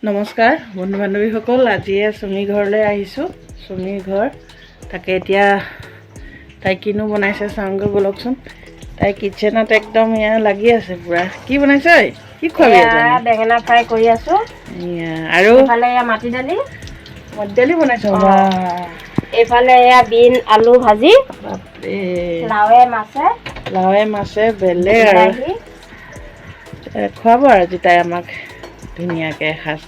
নমস্কাৰ বন্ধু বান্ধৱীসকল, আজি চুমি ঘৰলৈ আহিছোঁ। চুমিৰ ঘৰ তাকে এতিয়া তাই কিনো বনাইছে চাওঁগৈ বলকচোন। তাই কিটচেনত একদম এয়া লাগি আছে পুৰা। কি বনাইছে? কি খোৱাবি? বেঙেনা ফ্ৰাই কৰি আছোঁ। আৰু এইফালে মাটি দালি বনাইছোঁ। এইফালে বিন আলু ভাজি, লাৱে মাছে বেলেগ আৰু খুৱাব আৰু আজি তাই আমাক ধুনীয়াকৈ এসাঁজ।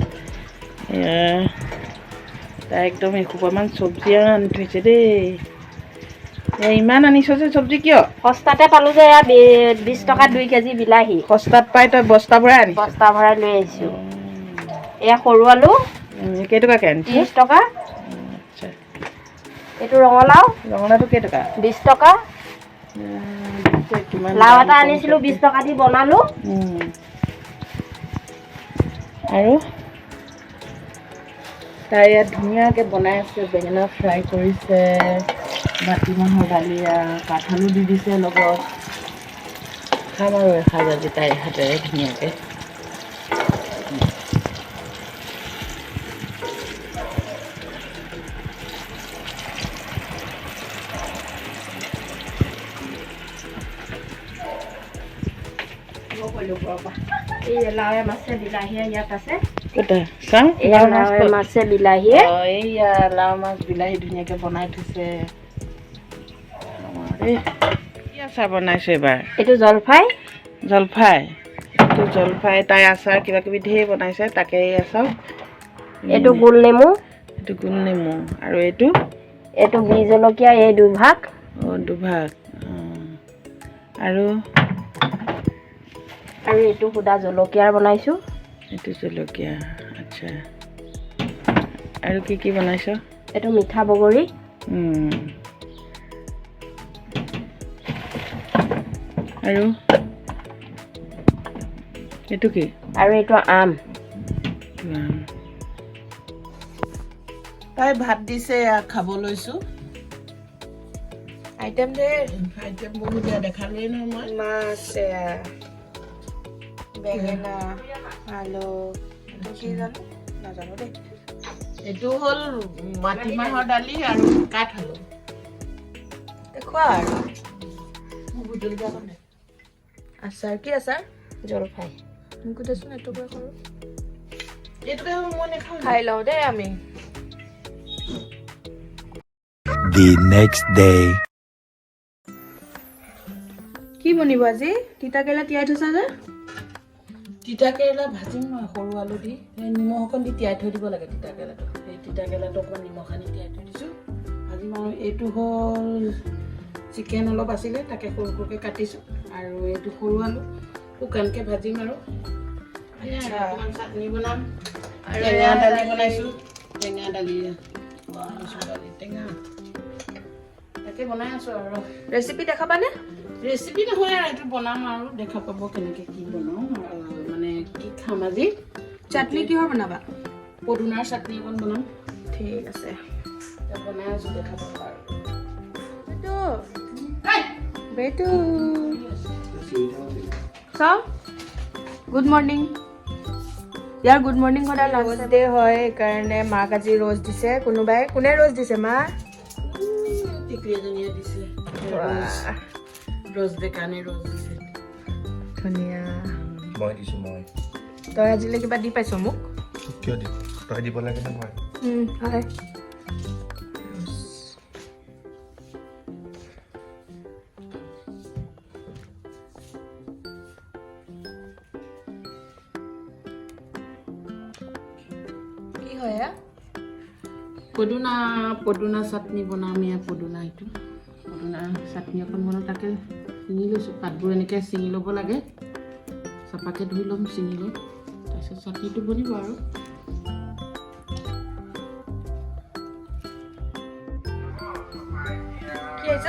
তাই একদম এসোপামান চব্জি আনি থৈছে দেই। ইমান আনিছ যে চব্জি কিয়? সস্তাতে পালোঁ যে 20 টকাত 2 কেজি বিলাহী। সস্তাত পাই তই বস্তা ভৰাই আনিছ? বস্তা ভৰাই লৈ আহিছোঁ। এয়া সৰু আলু কেইটকাকৈ আনিছ? 30 টকা। আচ্ছা, এইটো ৰঙালাওটো কেইটকা? 20 টকা। লাও এটা আনিছিলোঁ 20 টকা দি বনালোঁ। আৰু তাই ইয়াত ধুনীয়াকৈ বনাই আছে। বেঙেনা ফ্ৰাই কৰিছে, মাটিমাহৰ দালি, কাঠআলু দি দিছে লগত। খাম আৰু এসাঁজ আজি তাইৰ হাতেৰে ধুনীয়াকৈ। লাৱে মাছে বিলাহীয়ে ইয়াত আছে। লাৱে মাছে বিলাহীয়ে এইয়া লাও মাছ বিলাহী ধুনীয়াকৈ বনাই থৈছে। কি আচাৰ বনাইছে এইবাৰ? এইটো জলফাই। এইটো জলফাই তাই আচাৰ কিবা কিবি ধেৰ বনাইছে। তাকে এয়া চাওক, এইটো গোল নেমু। আৰু এইটো বি জলকীয়া, এই দুভাগ। আৰু এইটো সুদা জলকীয়াৰ বনাইছোঁ। এইটো জলকীয়া। আচ্ছা, আৰু কি বনাইছ? এইটো মিঠা বগৰী। আৰু এইটো কি? আৰু এইটো আম। তাই ভাত দিছে, খাব লৈছোঁ। আইটেম বহুত দেখালোৱেই নহয় মই। মাছ, বেঙেনা, আলু, কি জানো নাজানো দেই। এইটো হ'ল মাটিমাহৰ দালি আৰু কাঠআলু। খোৱা আৰু আচাৰ। কি আচাৰ? জলফাই। মোকো দেচোন এটুকুৰা কৰোঁ। এইটোকে মই নাখাওঁ। খাই লওঁ দেই আমি। The next day. কি বনিব আজি? তিতা কেৰেলা তিয়াই থৈছা যে? তিতা কেৰেলা ভাজিম মই সৰু আলু দি। নিমখ অকণ দি তিয়াই থৈ দিব লাগে তিতা কেৰেলাটো। সেই তিতা কেৰেলাটো অকণমান নিমখ আনি তিয়াই থৈ দিছোঁ, ভাজিম। আৰু এইটো হ'ল চিকেন অলপ আছিলে, তাকে সৰু সৰুকৈ কাটিছোঁ। আৰু এইটো সৰু আলু শুকানকৈ ভাজিম। আৰু অকণমান চাটনি বনাম। আৰু টেঙা দালি বনাইছোঁ। টেঙা তাকে বনাই আছোঁ। আৰু ৰেচিপি দেখাবানে? ৰেচিপি নহয় আৰু এইটো বনাম আৰু দেখা পাব কেনেকৈ কি বনাওঁ, মানে কি খাম আজি। চাটনি কিহৰ বনাবা? পদুনাৰ চাটনি অকণ বনাম। ঠিক আছে, বনাই আছোঁ, দেখা পাব আৰু। Good morning. ইয়াৰ গুড মৰ্ণিং সদায় লাষ্ট ডে হয়, সেইকাৰণে মাক আজি ৰ'জ দিছে। কোনে ৰ'জ দিছে? মা টিকলি এজনীয়ে দিছে। ৰ'জ বেকানে ৰ'জ দিছে। ধুনীয়া। মই দিছোঁ। তই আজিলৈ কিবা দি পাইছ মোক? কিয় দিম? তই দিব লাগে নে মই? হয়। কি হয়? পদুনা চাটনি বনাম। পদুনা চাটনি অকণ বনাম। তাকে ছিঙি লৈছোঁ। পাতবোৰ এনেকৈ ছিঙি ল'ব লাগে, চাফাকৈ ধুই ল'ম, ছিঙি লৈ তাৰপিছত চাটনিটো বনিব আৰু। কি আহিছ?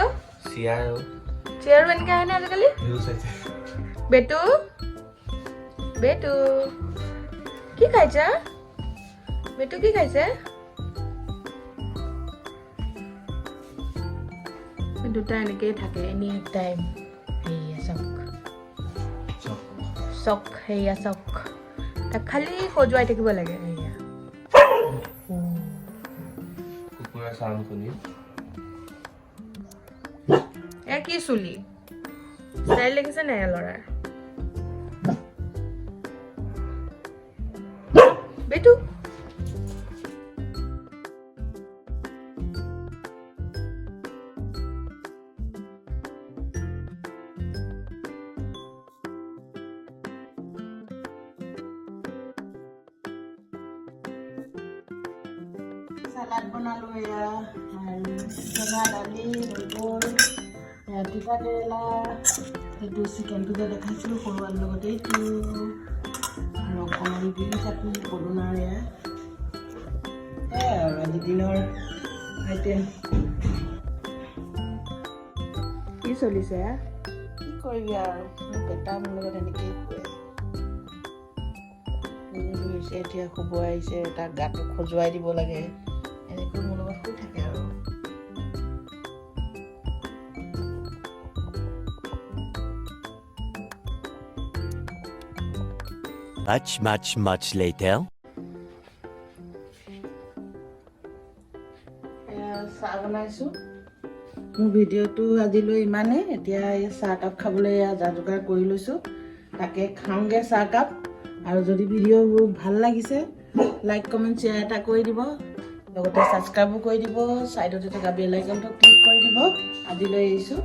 চিয়াৰো এনেকৈ আহেনে আজিকালি? বেটু কি খাইছা? বেটু কি খাইছে? দুটা এনেকেই থাকে এনি টাইম। চক সেয়া চক তাক খালি সজুৱাই থাকিব লাগে। চাউণ্ড শুনি এয়া কি চুলি ষ্টাইল দেখিছে নাই ল'ৰাৰ বেটু সালাদ বনালো এয়া আৰু জলা দালি হৈ গ'ল তিতা কেৰেলা এইটো চিকেনটো যে দেখাইছিলোঁ সৰু আলুৰ লগতে এইটো আৰু অকণমান গ্ৰীণ চাটনি পদুনাৰ এয়া আৰু আজি দিনৰ আইটেম কি চলিছে কি কৰিবি আৰু মোৰ পেটা মোৰ লগত এনেকেই শুৱে এতিয়া শুব আহিছে তাক গাটো খজুৱাই দিব লাগে এনেকৈ মোৰ লগত শুই থাকে আৰু much later চাহ বনাইছোঁ মোৰ ভিডিঅ'টো আজিলৈ ইমানেই এতিয়া এই চাহকাপ খাবলৈ যা যোগাৰ কৰি লৈছোঁ তাকে খাওঁগৈ চাহকাপ আৰু যদি ভিডিঅ'বোৰ ভাল লাগিছে লাইক কমেণ্ট শ্বেয়াৰ এটা কৰি দিব লগতে ছাবস্ক্ৰাইবো কৰি দিব ছাইডতে থকা বেল আইকনটো ক্লিক কৰি দিব আজিলৈ এৰিছোঁ